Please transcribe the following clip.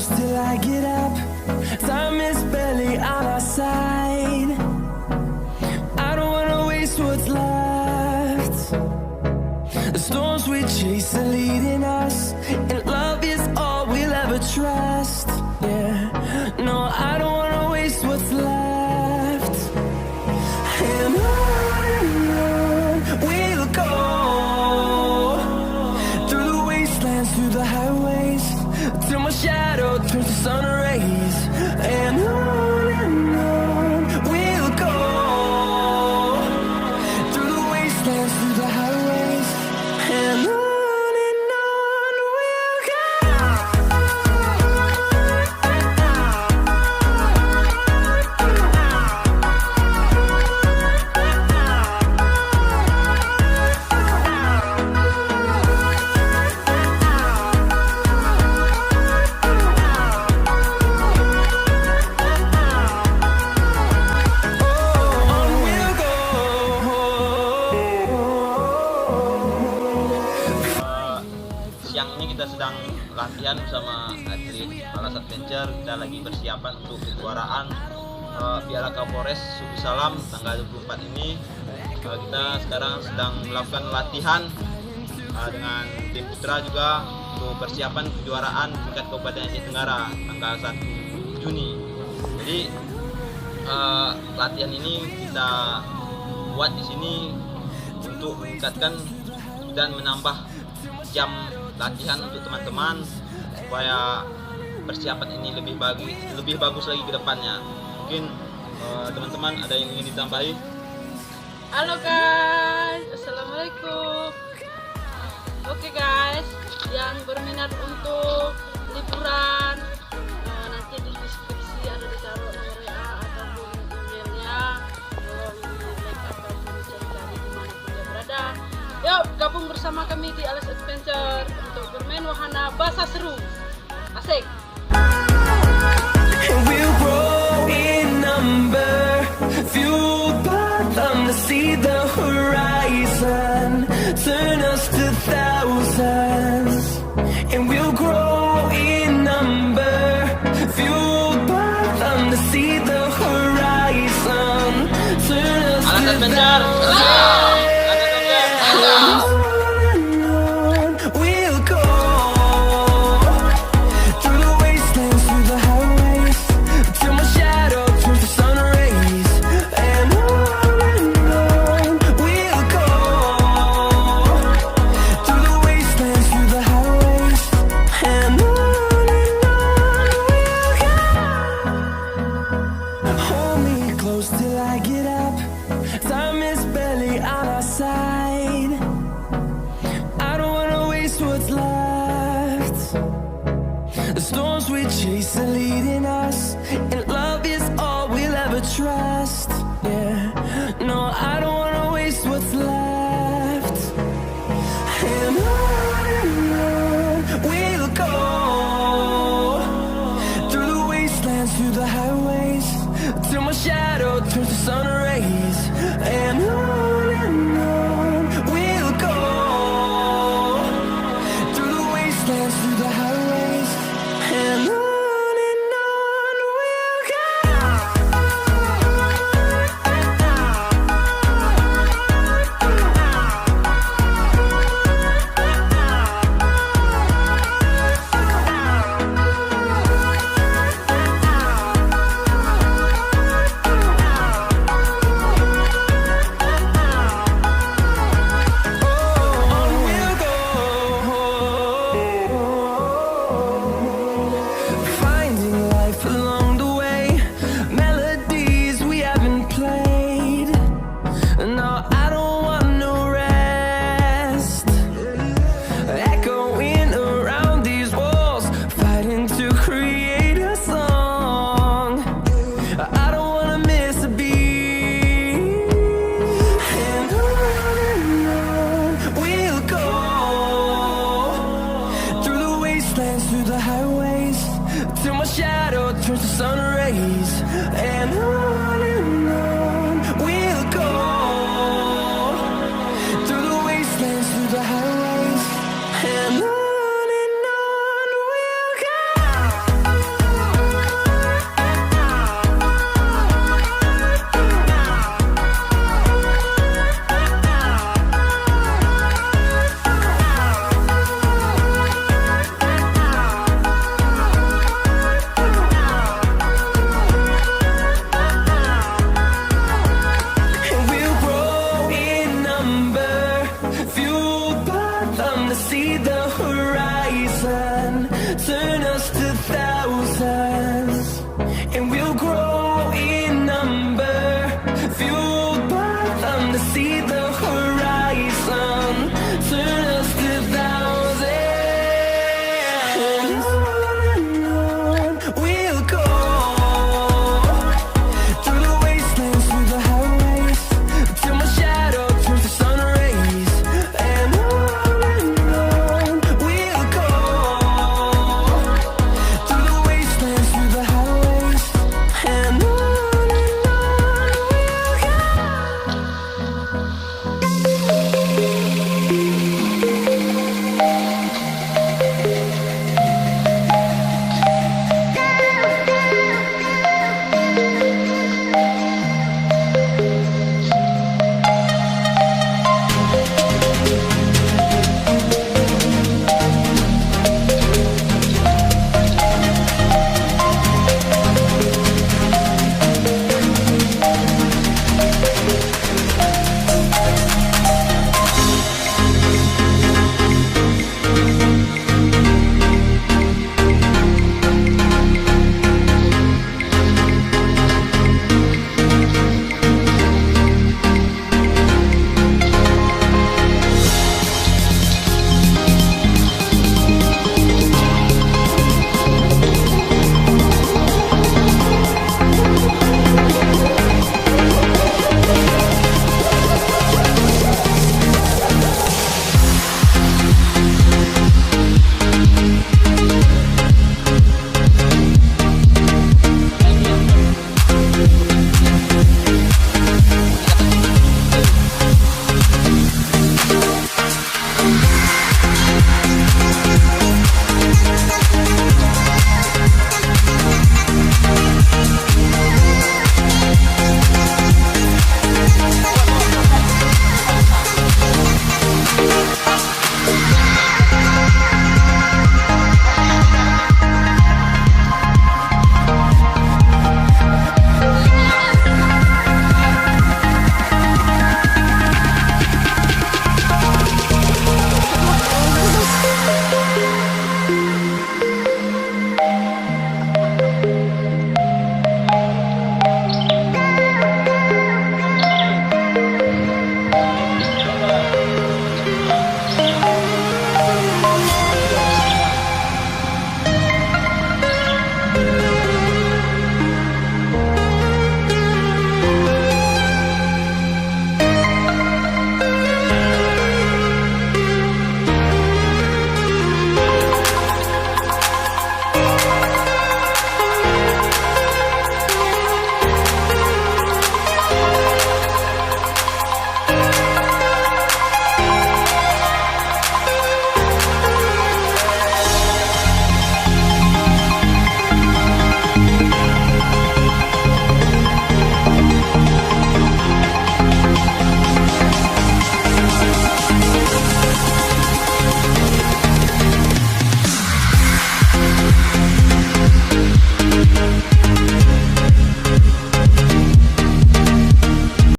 close till I get up. Time is barely on our side. I don't wanna waste what's left. The storms we chase are leading us, and love is all we'll ever trust. Yeah, no, I don't wanna waste what's left. And on we'll go, through the wastelands, through the highways, till my shadow turns to sun rays. And on we'll go, through the wastelands, through the highways, and on we'll go. Siang ini kita sedang latihan bersama Atlit Malas Adventure. Kita lagi persiapan untuk kejuaraan Piala Kapolres Suku Salam tanggal 24 ini. Kita sekarang sedang melakukan latihan dengan tim putra juga untuk persiapan kejuaraan tingkat Kabupaten Aceh Tenggara tanggal 1 Juni. Jadi latihan ini kita buat di sini untuk meningkatkan dan menambah jam latihan untuk teman-teman supaya persiapan ini lebih bagus lagi ke depannya. Mungkin teman-teman ada yang ingin ditambahi? Halo guys, assalamualaikum. Oke guys, yang berminat untuk liburan nanti di deskripsi ada ditaruh nomor WA ataupun emailnya. Tolong di-like ataupun cari-cari dimanapun dia berada. Yuk gabung bersama kami di Alas Adventure untuk bermain wahana bahasa seru. Asik. We'll grow in number, fueled by them to see the horizon, turn us to thousands. And we'll grow in number, fueled by them to see the horizon, turn us Alas to Adventure. thousands. We'll go through the wastelands, through the highways, till my shadow turns to sun rays. And on we'll go through the wastelands, through the highways, and on we'll go. Hold me close till I get up. Time is barely on our side. I don't wanna waste what's left. The storms we chase are leading us.